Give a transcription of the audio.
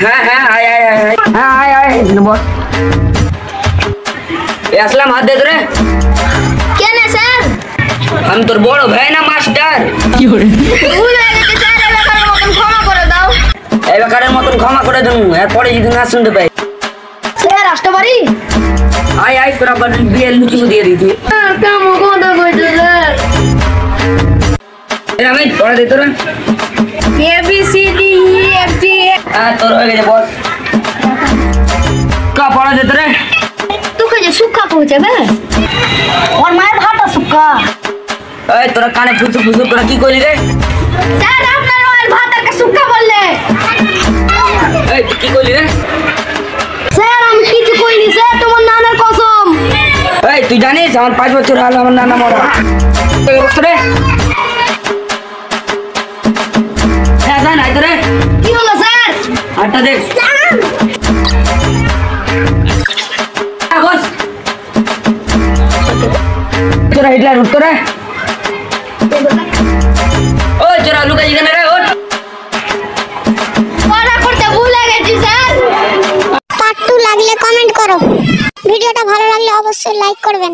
হ্যাঁ হ্যাঁ আয় আয় আয় আয় হ্যাঁ আয় আয় বস আসলাম হাত দে তোরে কেন স্যার আমি তোর বড় ভাই না মাস্টার কি করে ভুল হয়ে গেছে স্যার এবারের মতন ক্ষমা করে দাও এবারের মতন ক্ষমা করে দেবো এরপরে যদি না শুনতে পাই স্যার আসতে পারি আয় আয় তোরা আবার বিয়ে লুচি দিয়ে দিতি কেমন কথা কইছো স্যার আমি পড়া দে তোরা A B C D E F G হ্যাঁ তোর হয়ে গেছে বস কা পড়া দে তোরে তোকে যে সুখা পৌঁছে বে ওর মায়ের ভাতটা সুখা এই তোরা কানে ফুসু ফুসু করে কি কইলি রে স্যার আপনার মায়ের ভাতটাকে সুখা বললে এই তুই কি কইলি রে স্যার আমি কিছু কইনি স্যার তোমার নানার কসম এই তুই জানিস আমার 5 বছর হলো আমার নানা মরা এই বস রে হ্যাঁ জান আই তোরে কি হলো স্যার আটটা দেখ বস তোরা হিটলার উত্তরে ও তোরা লুকাই যেখানে রে ওঠ পড়া করতে ভুলে গেছি স্যার পার্ট 2 লাগলে কমেন্ট করো ভিডিওটা ভালো লাগলে অবশ্যই লাইক করবেন।